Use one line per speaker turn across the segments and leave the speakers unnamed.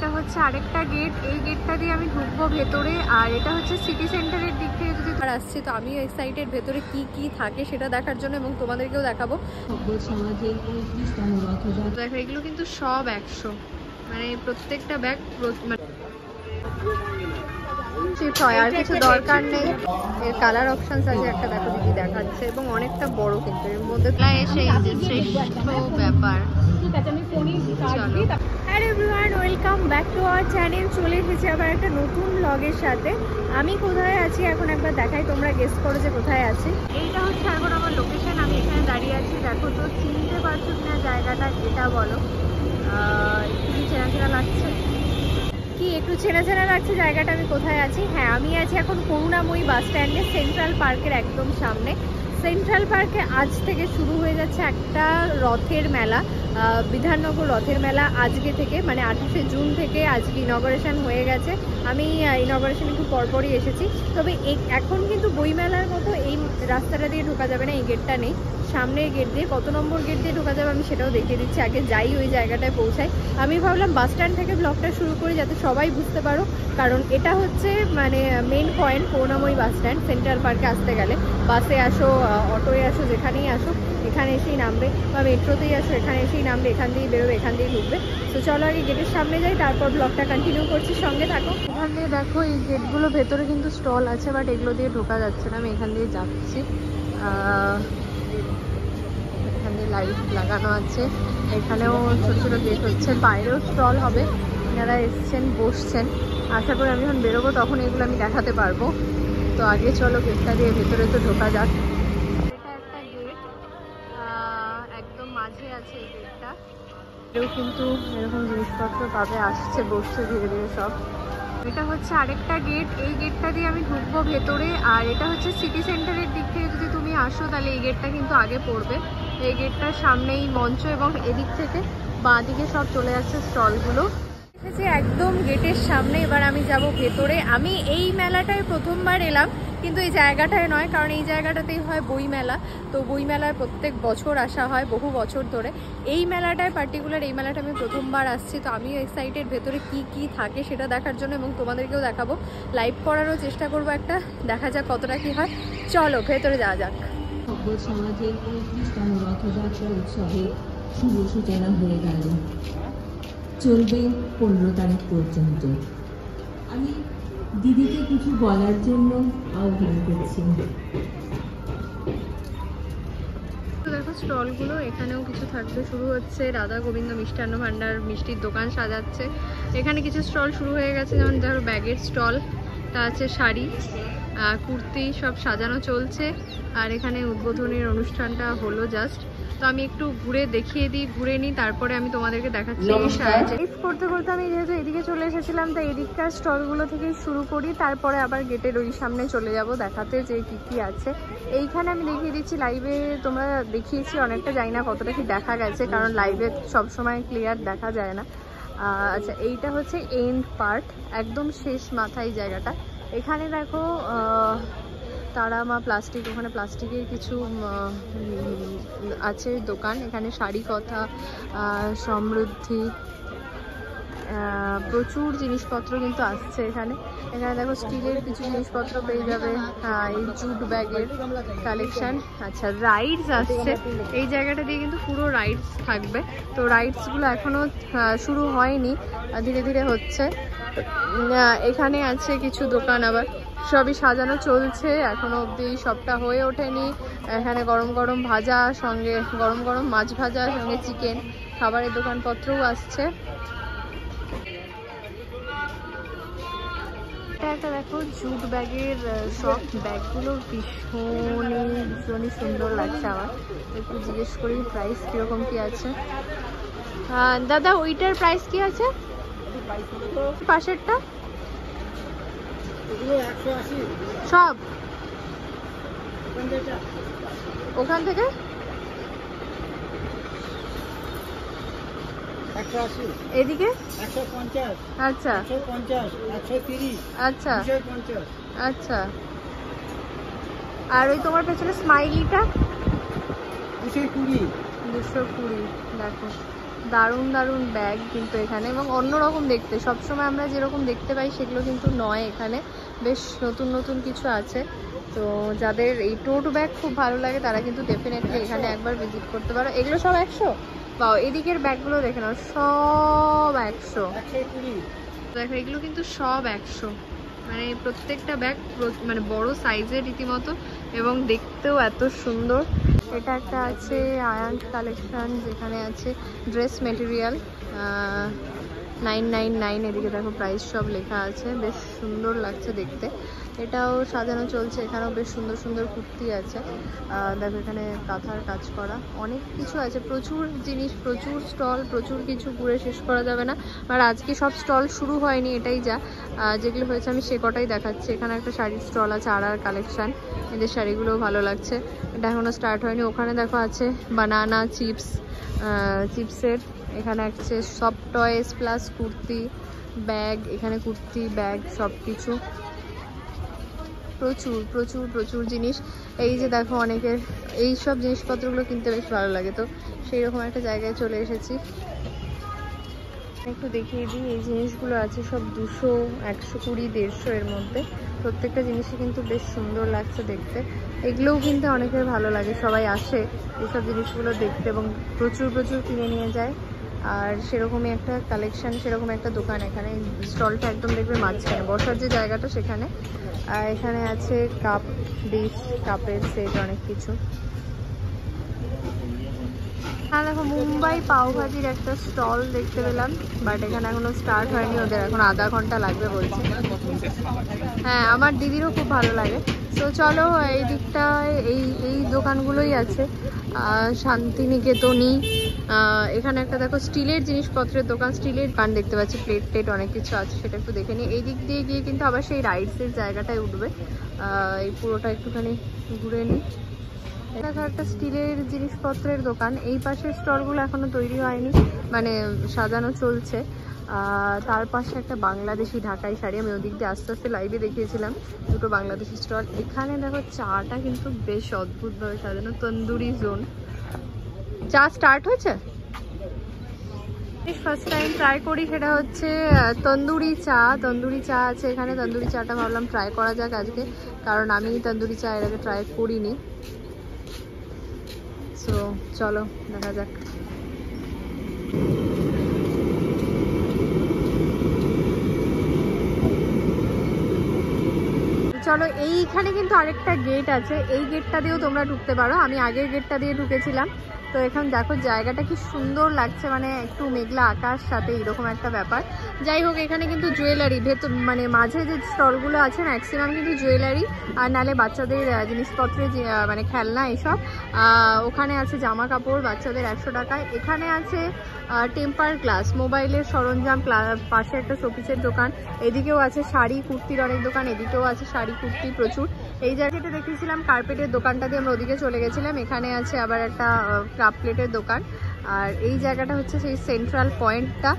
এটা হচ্ছে আরেকটা গেট, এই গেটটা দিয়ে আমি ঢুকবো ভেতরে। আর এটা হচ্ছে সিটি সেন্টারের দিক থেকে যদি আসছি, তো আমি এই সাইটের ভেতরে কি কি থাকে সেটা দেখার জন্য এবং তোমাদেরকেও দেখাবো। দেখো এগুলো কিন্তু সব 100, মানে প্রত্যেকটা ব্যাগ চিপস হয়, আর কিছু দরকার নেই। এর কালার অপশনস আছে একটা, দেখো দিদি দেখাচ্ছে, এবং অনেকটা বড় কিন্তু এর মধ্যে এসে এই যে শ্রেষ্ঠ ব্যাপার। Hello everyone, welcome back to our channel. চলে এসেছি আবার একটা নতুন ব্লগের সাথে। আমি কোথায় আছি এখন একবার দেখাই, তোমরা গেস করো যে কোথায় আছি। এইটা হচ্ছে এখন আমার লোকেশন, আমি এখানে দাঁড়িয়ে আছি। দেখো তো চিনতে পারছো কিনা জায়গাটা, এটা বলো। একটু চেনা চেনা লাগছে কি? একটু চেনা চেনা লাগছে জায়গাটা, আমি কোথায় আছি? হ্যাঁ, আমি আছি এখন করুণাময়ী বাস স্ট্যান্ডে, সেন্ট্রাল পার্কের একদম সামনে। সেন্ট্রাল পার্কে আজ থেকে শুরু হয়ে যাচ্ছে একটা রথের মেলা, বিধাননগর রথের মেলা। আজকে থেকে মানে 28শে জুন থেকে আজকে ইনগরেশন হয়ে গেছে। আমি ইনগরেশন একটু পরপরই এসেছি। তবে এখন কিন্তু বইমেলার মতো এই রাস্তাটা দিয়ে ঢোকা যাবে না, এই গেটটা নেই। সামনের গেট দিয়ে, কত নম্বর গেট দিয়ে ঢোকা যাবে আমি সেটাও দেখিয়ে দিচ্ছি। আগে যাই ওই জায়গাটায় পৌঁছাই। আমি ভাবলাম বাস স্ট্যান্ড থেকে ব্লগটা শুরু করি যাতে সবাই বুঝতে পারো, কারণ এটা হচ্ছে মানে মেন পয়েন্ট করুণাময়ী বাস স্ট্যান্ড। সেন্ট্রাল পার্কে আসতে গেলে বাসে আসো, অটোয় আসো, যেখানেই আসো এখানে এসেই নামবে, বা মেট্রোতেই আসো এখানে এসেই নামবে, এখান দিয়েই বেরোবে, এখান দিয়েই ঢুকবে। তো চলো আগে গেটের সামনে যাই, তারপর ব্লগটা কন্টিনিউ করছি, সঙ্গে থাকো। এখান দিয়ে দেখো এই গেটগুলো ভেতরে কিন্তু স্টল আছে, বাট এগুলো দিয়ে ঢোকা যাচ্ছে না। আমি এখান দিয়ে যাচ্ছি, এখানে লাইট লাগানো আছে, এখানেও ছোট ছোট গেট হচ্ছে, বাইরেও স্টল হবে। এনারা এসছেন, বসছেন। আশা করি আমি যখন বেরোবো তখন এগুলো আমি দেখাতে পারবো। তো আগে চলো গেটটা দিয়ে ভেতরে তো ঢোকা যাক। এটা একটা গেট, একদম মাঝে আছে এই গেটটা। এও কিন্তু এরকম জিনিসপত্র পাবে, আসছে বসছে ধীরে ধীরে সব। এটা হচ্ছে আরেকটা গেট, এই গেটটা দিয়ে আমি ঢুকবো ভেতরে। আর এটা হচ্ছে সিটি সেন্টারের দিক থেকে যদি তুমি আসো তাহলে এই গেটটা কিন্তু আগে পড়বে। এই গেটটার সামনেই মঞ্চ, এবং এদিক থেকে বাঁ দিকে সব চলে যাচ্ছে স্টলগুলো। এসেছি একদম গেটের সামনে, এবার আমি যাব ভেতরে। আমি এই মেলাটায় প্রথমবার এলাম, কিন্তু এই জায়গাটায় নয়, কারণ এই জায়গাটাতেই হয় বই মেলা। তো বই মেলায় প্রত্যেক বছর আসা হয় বহু বছর ধরে। এই মেলাটায় পার্টিকুলার, এই মেলাটা আমি প্রথমবার আসছি। তো আমি এই সাইটের ভেতরে কি কি থাকে সেটা দেখার জন্য এবং তোমাদেরকেও দেখাবো, লাইভ করারও চেষ্টা করবো একটা, দেখা যাক কতটা কি হয়। চলো ভেতরে যাওয়া যাক।
সমাজের 35তম রথযাত্রা উৎসবে শুভ সূচনা হয়ে গেল, চলবে 15 তারিখ পর্যন্ত। আমি দিদিকে কিছু বলার জন্য আহ্বান করছি।
দেখো স্টলগুলো, এখানেও কিছু থাকবে। শুরু হচ্ছে রাধা গোবিন্দ মিষ্টান্ন ভান্ডার, মিষ্টির দোকান সাজাচ্ছে। এখানে কিছু স্টল শুরু হয়ে গেছে, যেমন ধরো ব্যাগের স্টল, তা আছে শাড়ি, কুর্তি সব সাজানো চলছে। আর এখানে উদ্বোধনের অনুষ্ঠানটা হলো জাস্ট। তো আমি একটু ঘুরে দেখিয়ে দিই, ঘুরে নিই, তারপরে আমি তোমাদেরকে দেখাচ্ছি। করতে করতে আমি যেহেতু এদিকে চলে এসেছিলাম, তাই এদিককার স্টলগুলো থেকেই শুরু করি, তারপরে আবার গেটের ওই সামনে চলে যাব দেখাতে যে কি কি আছে। এইখানে আমি দেখিয়ে দিচ্ছি, লাইভে তোমরা দেখিয়েছি অনেকটা, জানি না কতটা কি দেখা গেছে, কারণ লাইভে সবসময় ক্লিয়ার দেখা যায় না। আচ্ছা, এইটা হচ্ছে এন্ড পার্ট, একদম শেষ মাথায় জায়গাটা। এখানে দেখো তারা মা প্লাস্টিক, ওখানে প্লাস্টিকের কিছু আছে দোকান। এখানে শাড়ি কথা, সমৃদ্ধি, প্রচুর জিনিসপত্র কিন্তু আসছে এখানে। এখানে দেখো স্টিলের কিছু জিনিসপত্র পেয়ে যাবে, এই জুট ব্যাগের কালেকশন। আচ্ছা, রাইডস আসছে এই জায়গাটা দিয়ে, কিন্তু পুরো রাইডস থাকবে। তো রাইডসগুলো এখনও শুরু হয়নি, ধীরে ধীরে হচ্ছে। এখানে আছে কিছু দোকান, আবার সবই সাজানো চলছে, এখনো অবধি সবটা হয়ে ওঠেনি। এখানে গরম গরম ভাজা, সঙ্গে গরম গরম মাছ ভাজা, সঙ্গে চিকেন, খাবারের দোকানপত্রও আসছে। এটা একটা দেখো জুট ব্যাগের শপ, ব্যাগগুলো ভীষণই সুন্দর লাগছে আমার। একটু জিজ্ঞেস করি প্রাইস কিরকম কি আছে। দাদা ওইটার প্রাইস কি আছে? পাশেরটা সব ওখান থেকে
180,
এদিকে
150,
আচ্ছা
150, 130,
আচ্ছা
250।
আচ্ছা। আর ওই তোমার পেছনে স্মাইলিটা
220।
220। দেখো দারুণ দারুণ ব্যাগ কিন্তু এখানে, এবং অন্যরকম দেখতে। সবসময় আমরা যেরকম দেখতে পাই সেগুলো কিন্তু নয়, এখানে বেশ নতুন নতুন কিছু আছে। তো যাদের এই টোট ব্যাগ খুব ভালো লাগে তারা কিন্তু ডেফিনেটলি এখানে একবার ভিজিট করতে পারো। এগুলো সব 100? বা এদিকের ব্যাগগুলো দেখে নাও, সব 100। দেখো এগুলো কিন্তু সব 100, মানে প্রত্যেকটা ব্যাগ মানে বড় সাইজের রীতিমতো, এবং দেখতেও এত সুন্দর। এটা একটা আছে আয়ান্স কালেকশন, যেখানে আছে ড্রেস মেটেরিয়াল 999, এদিকে দেখো প্রাইস সব লেখা আছে, বেশ সুন্দর লাগছে দেখতে। এটাও সাজানো চলছে, এখানেও বেশ সুন্দর সুন্দর কুর্তি আছে। দেখো এখানে কাঁথার কাজ করা অনেক কিছু আছে, প্রচুর জিনিস, প্রচুর স্টল, প্রচুর কিছু ঘুরে শেষ করা যাবে না। আর আজকে সব স্টল শুরু হয়নি, এটাই যা, যেগুলো হয়েছে আমি সে কটাই দেখাচ্ছি। এখানে একটা শাড়ির স্টল আছে, আর কালেকশন, এদের শাড়িগুলোও ভালো লাগছে। এটা এখনও স্টার্ট হয়নি। ওখানে দেখো আছে বানানা চিপস, চিপসের। এখানে আছে সব টয়েস প্লাস কুর্তি, ব্যাগ, এখানে কুর্তি, ব্যাগ সব কিছু, প্রচুর প্রচুর প্রচুর জিনিস। এই যে দেখো অনেকের এই সব জিনিসপত্রগুলো কিনতে বেশ ভালো লাগে, তো সেই রকম একটা জায়গায় চলে এসেছি। একটু দেখিয়ে দিই, এই জিনিসগুলো আছে সব 200, 120, 150 এর মধ্যে। প্রত্যেকটা জিনিসই কিন্তু বেশ সুন্দর লাগছে দেখতে। এগুলোও কিন্তু অনেকের ভালো লাগে, সবাই আসে এইসব জিনিসগুলো দেখতে এবং প্রচুর প্রচুর কিনে নিয়ে যায়। আর সেরকমই একটা কালেকশন, সেরকম একটা দোকান। এখানে স্টলটা একদম দেখবে মাঝখানে, বসার যে জায়গাটা সেখানে। আর এখানে আছে কাপ, ডিশ, কাপের সেট, অনেক কিছু। হ্যাঁ দেখো মুম্বাই পাওভাজির একটা স্টল দেখতে পেলাম, বাট এখানে এখনো স্টার্ট হয়নি, ওদের এখন আধা ঘন্টা লাগবে বলছে। হ্যাঁ আমার দিদিরও খুব ভালো লাগে। তো চলো এই দিকটায় এই দোকানগুলোই আছে। শান্তিনিকেতনী, এখানে একটা দেখো স্টিলের জিনিসপত্রের দোকান, স্টিলের পান দেখতে পাচ্ছি, প্লেট টেট অনেক কিছু আছে, সেটা একটু দেখে নিই। এই দিক দিয়ে গিয়ে কিন্তু আবার সেই রাইডসের জায়গাটায় উঠবে, এই পুরোটা একটুখানি ঘুরে নিই। দেখো একটা স্টিলের জিনিসপত্রের দোকান। এই পাশের স্টলগুলো এখনো তৈরি হয়নি, মানে সাজানো চলছে। তার পাশে একটা বাংলাদেশি ঢাকাই শাড়ি, আমি ওদিক দিয়ে আস্তে আস্তে লাইভে দেখিয়েছিলাম দুটো বাংলাদেশি স্টল। এখানে দেখো চাটা কিন্তু বেশ অদ্ভুতভাবে সাজানো, তন্দুরি জোন। চা স্টার্ট হয়েছে, ফার্স্ট টাইম ট্রাই করি, সেটা হচ্ছে তন্দুরি চা। তন্দুরি চা আছে এখানে, তন্দুরি চাটা ভাবলাম ট্রাই করা যাক আজকে, কারণ আমি তন্দুরি চা এর আগে ট্রাই করিনি। তো চলো দেখা যাক। চলো এইখানে কিন্তু আরেকটা গেট আছে, এই গেটটা দিয়েও তোমরা ঢুকতে পারো। আমি আগের গেটটা দিয়ে ঢুকেছিলাম। তো এখন দেখো জায়গাটা কি সুন্দর লাগছে, মানে একটু মেঘলা আকাশ, সাথে এরকম একটা ব্যাপার। যাই হোক এখানে কিন্তু জুয়েলারি, ভেতর মানে মাঝে যে স্টলগুলো আছে ম্যাক্সিমাম কিন্তু জুয়েলারি, আর নালে বাচ্চাদের জিনিসপত্রের মানে খেলনা এইসব। ওখানে আছে জামা কাপড় বাচ্চাদের 100 টাকায়। এখানে আছে টেম্পার গ্লাস, মোবাইলের সরঞ্জাম, পাশে একটা শোপিসের দোকান। এদিকেও আছে শাড়ি কুর্তির অনেক দোকান, এদিকেও আছে শাড়ি কুর্তি প্রচুর। এই জায়গাটা দেখেছিলাম কার্পেটের দোকানটা দিয়ে আমরা ওদিকে চলে গেছিলাম। এখানে আছে আবার একটা কাপ প্লেটের দোকান। আর এই জায়গাটা হচ্ছে সেই সেন্ট্রাল পয়েন্টটা,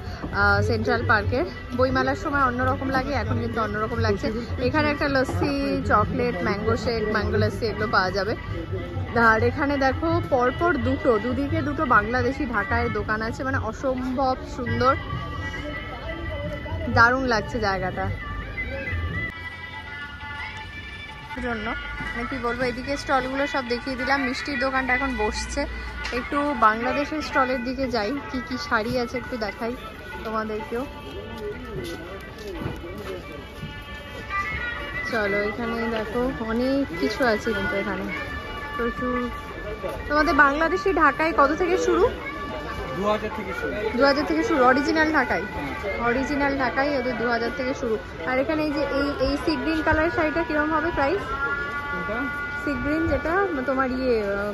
সেন্ট্রাল পার্কের। বইমেলার সময় অন্যরকম লাগে, এখন কিন্তু অন্যরকম লাগছে। এখানে একটা lassi, chocolate, mango shake, mango lassi এগুলো পাওয়া যাবে। আর এখানে দেখো পরপর দুদিকে দুটো বাংলাদেশি ঢাকায় দোকান আছে, মানে অসম্ভব সুন্দর, দারুণ লাগছে জায়গাটা জন্য। মানে কি বলবো, এদিকে স্টলগুলো সব দেখিয়ে দিলাম। মিষ্টির দোকানটা এখন বসছে। একটু বাংলাদেশের স্টলের দিকে যাই, কি কি শাড়ি আছে একটু দেখাই তোমাদেরকেও। চলো এখানে দেখো অনেক কিছু আছে কিন্তু এখানে প্রচুর। তোমাদের বাংলাদেশি ঢাকায় কত থেকে শুরু? 2000 থেকে শুরু। অরিজিনাল ঢাকাই, অরিজিনাল ঢাকাই ওদের 2000 থেকে শুরু। আর এখানে এই যে এই সি গ্রিন কালার শাড়িটা কিরকম হবে প্রাইস? সি গ্রিন যেটা তোমার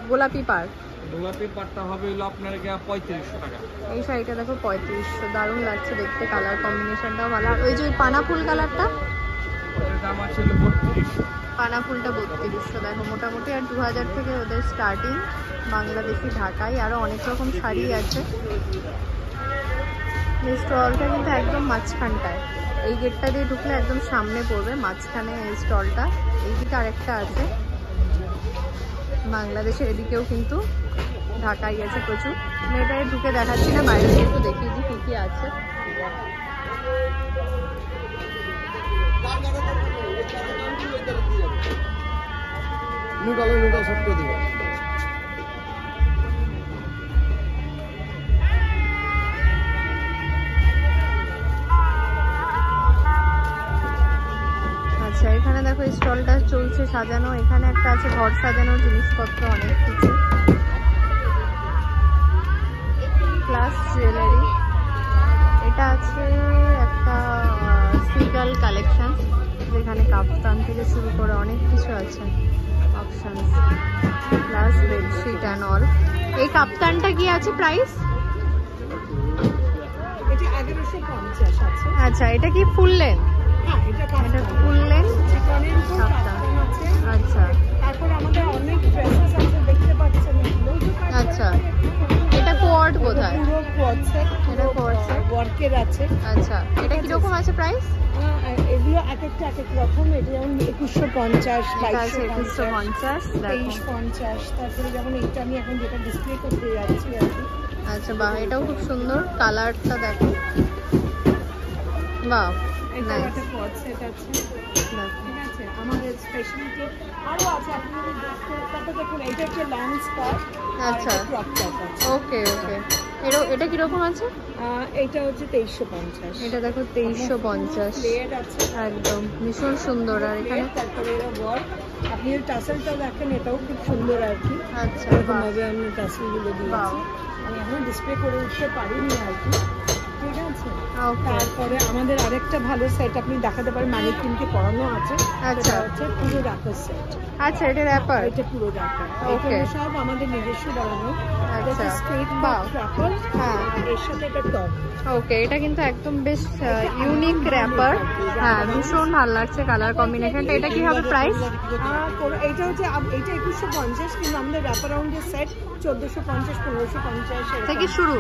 গোলাপি পাড়,
গোলাপি পাড়টা হবে হলো আপনার 3500 টাকা।
এই শাড়িটা দেখো 3500, দারুণ লাগছে দেখতে, কালার কম্বিনেশনটাও ভালো। আর ওই যে পানা ফুল কালারটা,
ওটার দাম আছে 3200।
পানা ফুলটা 3200 দেখো মোটামুটি। আর 2000 থেকে ওদের স্টার্টিং বাংলাদেশি ঢাকাই। আরও অনেক রকম শাড়ি আছে। এই স্টলটা কিন্তু একদম মাঝখানটায়, এই গেটটা দিয়ে ঢুকলে একদম সামনে পড়বে, মাঝখানে এই স্টলটা। এইদিকে আরেকটা আছে বাংলাদেশের, এদিকেও কিন্তু ঢাকাই আছে প্রচুর। মেয়েটায় ঢুকে দেখাচ্ছি না, বাইরে থেকে একটু দেখিয়ে দিই কি কি আছে। আচ্ছা এখানে দেখো স্টলটা চলছে সাজানো, এখানে একটা আছে ঘর সাজানোর জিনিসপত্র অনেক কিছু, প্লাস জুয়েলারি। এটা আছে একটা সিগাল কালেকশন, যেখানে কাপ্তান থেকে শুরু করে অনেক কিছু আছে option, plus bedsheet and all. এই কাপ্তানটা কি আছে প্রাইস?
এটা 1150 আছে।
আচ্ছা এটা কি ফুল লেন?
হ্যাঁ এটা
এটা ফুল লেন
চিকনের
কাপ্তান।
আছে।
আচ্ছা
তারপর আমাদের অনেক ড্রেসেস আছে, দেখতে পাচ্ছেন এগুলো।
আচ্ছা এটা কোয়ার্ড বোধহয়।
পুরো কোয়ার্ডসে,
এটা কোয়ার্ডসে
ওয়ার্কের আছে।
আচ্ছা এটা কিরকম আছে প্রাইস?
এগুলো এক একটা এক এক রকম। এটা যেমন 2150,
এটা আছে
2250,
2150 দেখো।
2350। তারপরে যেমন এইটা আমি এখন যেটা ডিসপ্লে করতে যাচ্ছি আর কি।
আচ্ছা বাহ, এটাও খুব সুন্দর, কালারটা দেখো, বাহ
এটা
নাইস।
একটা কোয়ার্ড সেট আছে,
দেখো
ঠিক আছে। আমাদের স্পেশালিটি আরো আছে, আপনি যদি দেখতে। তারপর দেখুন এটা হচ্ছে লং স্কার্ট,
আচ্ছা
ক্রপ টপ আছে।
ওকে ওকে। এটা কিরকম আছে?
এইটা হচ্ছে 2350।
এটা দেখো 2350,
লেয়ার আছে
একদম ভীষণ সুন্দর। আর এখানে
তারপরে এরা ওয়ার্ক, আপনি এর টাসেলটাও দেখেন, এটাও খুব সুন্দর আর কি।
আচ্ছা
এরকম
বাহ
ভাবে আমি টাসেলগুলো দিয়েছি। আমি এখন ডিসপ্লে করে উঠতে পারিনি আর কি, ঠিক আছে।
ওকে
তারপরে আমাদের আরেকটা ভালো সেট আপনি দেখাতে পারেন, মানিকিনকে পরানো আছে।
আচ্ছা।
এটা হচ্ছে পুরো রাখার সেট।
আচ্ছা এটা র্যাপার।
এটা পুরো রাখার,
Okay.
এটা সব আমাদের নিজস্ব বানানো।
আচ্ছা
স্ট্রেট
বাহ
রাখার,
হ্যাঁ
এর সাথে এটা টপ।
ওকে, এটা কিন্তু একদম বেশ ইউনিক র্যাপার। হ্যাঁ ভীষণ ভালো লাগছে কালার কম্বিনেশনটা। এটা কি হবে প্রাইস?
এইটা হচ্ছে এইটা 2150, কিন্তু আমাদের র্যাপ অ্যারাউন্ডের সেট 1450, 1550
থেকে শুরু।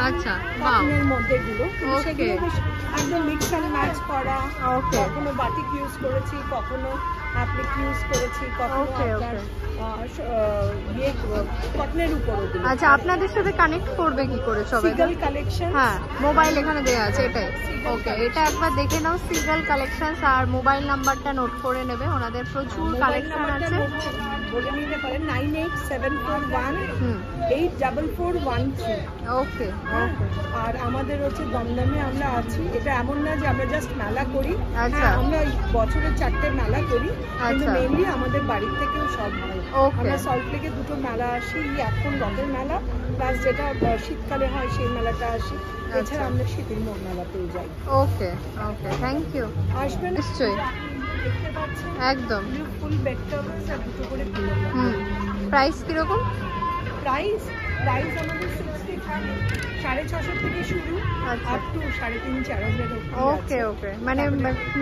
আচ্ছা বাহ
কটনের মধ্যে গুলো, কিন্তু
Okay.
সেগুলো বেশ একদম মিক্স অ্যান্ড ম্যাচ করা।
ওকে
কখনো বাটিক ইউজ করেছি, কখনো অ্যাপ্লিক ইউজ করেছি, কখনো
Okay,
আপনার কটনের উপর।
আচ্ছা আপনাদের সাথে কানেক্ট করবে কি করে সবাই?
সিগল কালেকশন।
হ্যাঁ মোবাইল এখানে দেওয়া আছে এটাই। ওকে এটা একবার দেখে নাও, সিগল কালেকশনস, আর মোবাইল নাম্বারটা নোট করে নেবে, ওনাদের প্রচুর কালেকশন আছে।
বলে নিতে পারেন 98741
হুম
84413।
ওকে
হ্যাঁ,
ওকে
আর আমাদের হচ্ছে দমদমে আমরা আছি। এটা এমন না যে আমরা জাস্ট মেলা করি,
আচ্ছা।
হ্যাঁ, আমরা বছরে 4টে মেলা করি, কিন্তু
আচ্ছা।
মেইনলি আমাদের বাড়ির থেকেও সব হয়।
Okay.
আমরা সল্টলেকে 2টো মেলা আসি, এখন রথের মেলা, প্লাস যেটা শীতকালে হয় সেই মেলাটা আসি। এছাড়া আমরা শীতের মোড় মেলাতেও যাই।
ওকে ওকে থ্যাংক ইউ।
আসবেন
নিশ্চয়ই
দেখতে পাচ্ছেন
একদম।
ফুল ভেজিটেবলস আর 2টো করে ফুল।
হুম প্রাইস কিরকম?
প্রাইস আমাদের 6,500 থেকে শুরু,
আচ্ছা।
আপ টু 3,500-4,000 অবধি
ওকে
আছে।
ওকে, মানে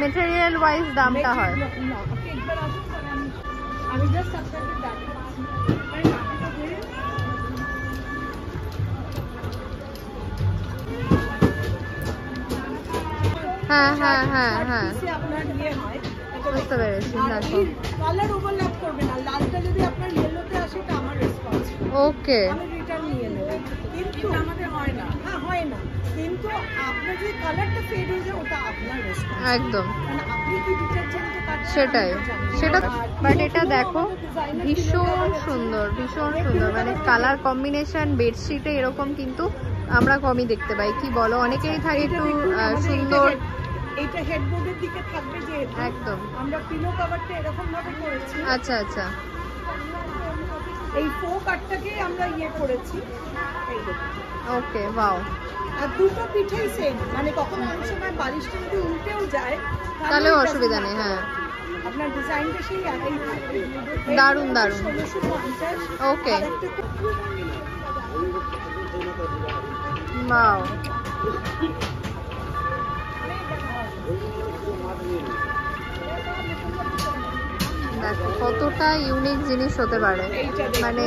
মেটেরিয়াল ওয়াইজ দামটা হয়।
না, আপনি একবার আসুন, তাহলে আমি জাস্ট আপনাকে দেখাচ্ছি। আরে নামটা ধরে।
হ্যাঁ হ্যাঁ হ্যাঁ হ্যাঁ
পিসে আপনার ইয়ে হয়,
বুঝতে পেরেছি দেখো।
কালার ওভারল্যাপ করবে না। লালটা যদি আপনার ইয়েলোতে আসে, এটা আমার রেসপন্স,
ওকে
আমি রিটার্ন নিয়ে নেব। কিন্তু আমাদের হয় না, হ্যাঁ হয় না, কিন্তু আপনার যদি কালারটা ফেড হয়ে যায়, ওটা আপনার রেসপন্স।
একদম
মানে আপনি কি ডিটারজেন্টে কাটছেন,
সেটাই
আমি জানি না।
সেটা।
আর
বাট
পুরো
এটা দেখো
আমাদের designer
ভীষণ
কিলোটা
সুন্দর, ভীষণ সুন্দর, মানে কালার কম্বিনেশন বেডশিটে এরকম কিন্তু আমরা কমই দেখতে পাই। কি বলো, অনেকেই থাকে
এইটা
একটু
দেখুন, আমাদের
সুন্দর।
এইটা হেডবোর্ডের দিকে থাকবে, যেহেতু
একদম
আমরা পিলো কভারটা এরকম ভাবে করেছি।
আচ্ছা আচ্ছা
এই ফো কাটটাকে আমরা ইয়ে করেছি, এই দেখুন।
ওকে ওয়াও,
আর 2টো পিঠেই সেম, মানে কখনো অনেক সময় বালিশটা যদি উল্টেও যায়,
তাহলেও
এটা
অসুবিধা নেই। হ্যাঁ
আপনার ডিজাইনটা সেই একই থাকবে।
দারুণ, দারুণ।
1650।
ওকে
আরেকটা
ওয়াও, দেখো কতটা ইউনিক জিনিস হতে পারে। মানে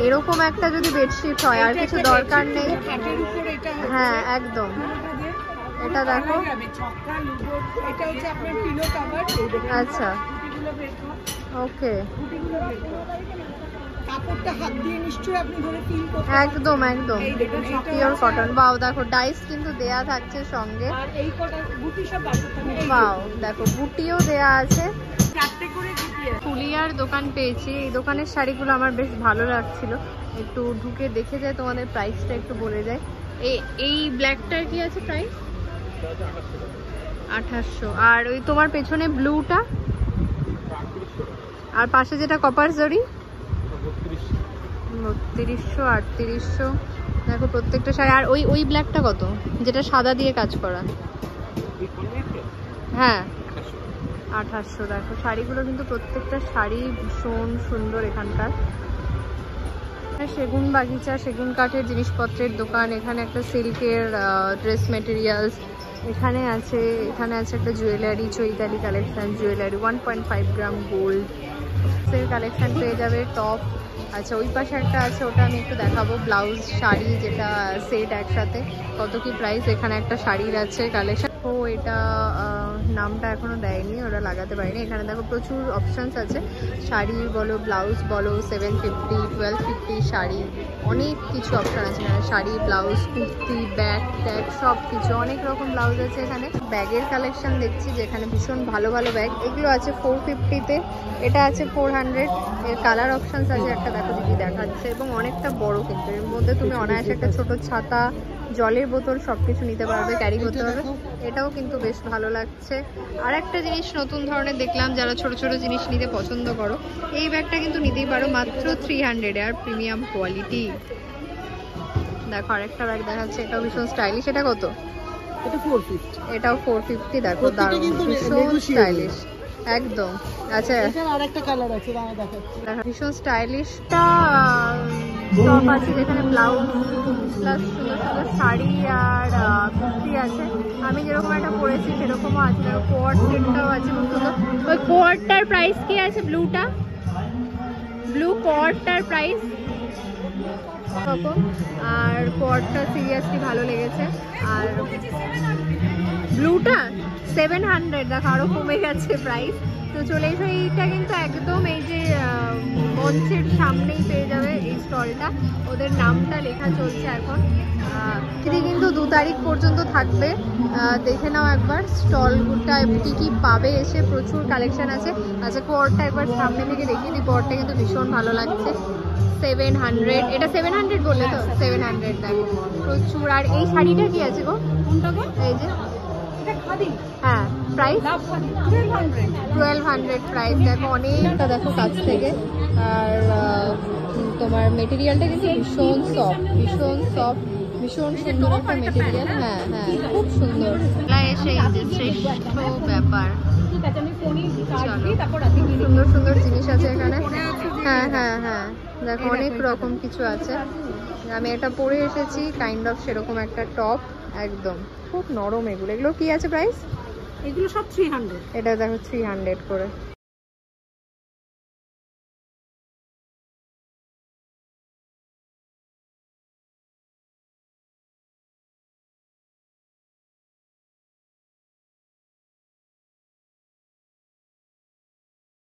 এরকম একটা যদি বেডশিট হয়, আর কিছু দরকার নেই।
খাটের উপর এটা হচ্ছে,
হ্যাঁ একদম।
পুরোটা দিয়ে
এটা দেখো।
ছক্কা লুডো, এটা হচ্ছে আপনার পিলো কভার।
আচ্ছা
গুটিগুলো বের কর,
ওকে
গুটিগুলো বের কর। কাপড়টা হাত দিয়ে নিশ্চয়ই আপনি ধরে ফিল করতে
একদম একদম
এই দেখুন, এইটা
পিওর
আছে।
কটন। বাও দেখো ডাইস কিন্তু দেয়া থাকছে সঙ্গে।
আর এই কটা বুটি সব বাসুর থাকে
বাও দেখো বুটিও দেয়া আছে।
4টে করে বুটি আছে।
ফুলিয়ার দোকান পেয়েছি, এই দোকানের শাড়িগুলো আমার বেশ ভালো লাগছিল। একটু ঢুকে দেখে যায়, তোমাদের প্রাইসটা একটু বলে যায়। এই ব্ল্যাকটার কি আছে প্রাইস? 2800। আর ওই তোমার পেছনে ব্লুটা, আর পাশে যেটা কপার জরি 3200 3800। দেখো প্রত্যেকটা শাড়ি। আর ওই ব্ল্যাকটা কত, যেটা সাদা দিয়ে কাজ করা? হ্যাঁ 2800। দেখো শাড়িগুলো কিন্তু প্রত্যেকটা শাড়ি ভীষণ সুন্দর এখানকার। সেগুন বাগিচা, সেগুন কাঠের জিনিসপত্রের দোকান। এখানে একটা সিল্কের ড্রেস মেটেরিয়ালস এখানে আছে একটা জুয়েলারি, চৈতালি কালেকশন জুয়েলারি, 1.5 গ্রাম গোল্ড এর কালেকশন পেয়ে যাবে। টপ আচ্ছা, ওই পাশে একটা আছে, ওটা আমি একটু দেখাবো। ব্লাউজ শাড়ি যেটা সেট একসাথে, কত কি প্রাইস। এখানে একটা শাড়ির আছে কালেকশন। ও এটা নামটা এখনো দেয়নি, ওরা লাগাতে পারিনি। এখানে দেখো প্রচুর অপশানস আছে, শাড়ি বলো ব্লাউজ বলো, 750 1250 শাড়ি, অনেক কিছু অপশান আছে এখানে। Sari blouse kurti bag tag সব কিছু, অনেক রকম ব্লাউজ আছে এখানে। ব্যাগের কালেকশন দেখছি যেখানে ভীষণ ভালো ভালো ব্যাগ। এগুলো আছে 450-তে, এটা আছে 400। এর কালার অপশানস আছে একটা, দেখো দিদি দেখাচ্ছে, এবং অনেকটা বড় কিন্তু। এর মধ্যে তুমি অনায়াসে একটা ছোট ছাতা, জলের বোতল সবকিছু নিতে পারবে, ক্যারি করতে পারবে। এটাও কিন্তু বেশ ভালো লাগছে। আর একটা জিনিস নতুন ধরনের দেখলাম, যারা ছোট ছোট জিনিস নিতে পছন্দ করো, এই ব্যাগটা কিন্তু নিতেই পারো মাত্র 300 আর প্রিমিয়াম কোয়ালিটি। দেখো আরেকটা ব্যাগ দেখাচ্ছে, এটাও ভীষণ স্টাইলিশ। এটা কত?
এটা 450।
এটাও 450। দেখো দারুণ, ভীষণ স্টাইলিশ একদম। আচ্ছা
এটার আরেকটা কালার আছে, আমি দেখাচ্ছি।
ভীষণ স্টাইলিশটা টপ আছে যেখানে ব্লাউজ প্লাস সুন্দর সুন্দর শাড়ি আর কুর্তি আছে। আমি যেরকম একটা পরেছি সেরকমও আছে। কোয়ার্ড সেটটাও আছে খুব সুন্দর। ওই কোয়ার্ডটার প্রাইস কি আছে? ব্লুটা, ব্লু কোয়ার্ডটার প্রাইস রকম। আর কোয়ার্ডটা সিরিয়াসলি ভালো লেগেছে। আর ব্লুটা 700। দেখো আরও কমে গেছে প্রাইস। তো চলে এসো, এইটা কিন্তু একদম এই যে মঞ্চের সামনেই পেয়ে যাবে এই স্টলটা। ওদের নামটা লেখা চলছে এখন। এটি কিন্তু 2 তারিখ পর্যন্ত থাকবে। দেখে নাও একবার স্টলটা কি কি পাবে এসে, প্রচুর কালেকশন আছে। আচ্ছা কোয়ার্ডটা একবার সামনে থেকে দেখিয়ে দিই। কোয়ার্ডটা কিন্তু ভীষণ ভালো লাগছে। 700। এটা 700 বললে তো? 700। দেখো প্রচুর। আর এই শাড়িটা কি আছে গো?
কোনটা গো?
এই যে
এটা খাদি।
হ্যাঁ প্রাইস
1200
প্রাইস। দেখো অনেকটা, দেখো কাছ থেকে। আর তোমার মেটেরিয়ালটা কিন্তু ভীষণ সফট, ভীষণ সফট, ভীষণ সুন্দর একটা মেটেরিয়াল। হ্যাঁ হ্যাঁ খুব সুন্দর। এসে এই যে শ্রেষ্ঠ ব্যাপার,
ঠিক আছে, আমি ফোনে কার্ড
চলো।
দিই, তারপর রাতে গিয়ে
সুন্দর সুন্দর জিনিস আছে এখানে। হ্যাঁ হ্যাঁ হ্যাঁ দেখো অনেক রকম কিছু আছে। আমি এটা পরে এসেছি, কাইন্ড অফ সেরকম একটা টপ, একদম খুব নরম। এগুলো কি আছে প্রাইস?
এগুলো সব 300।
এটা দেখো 300 করে।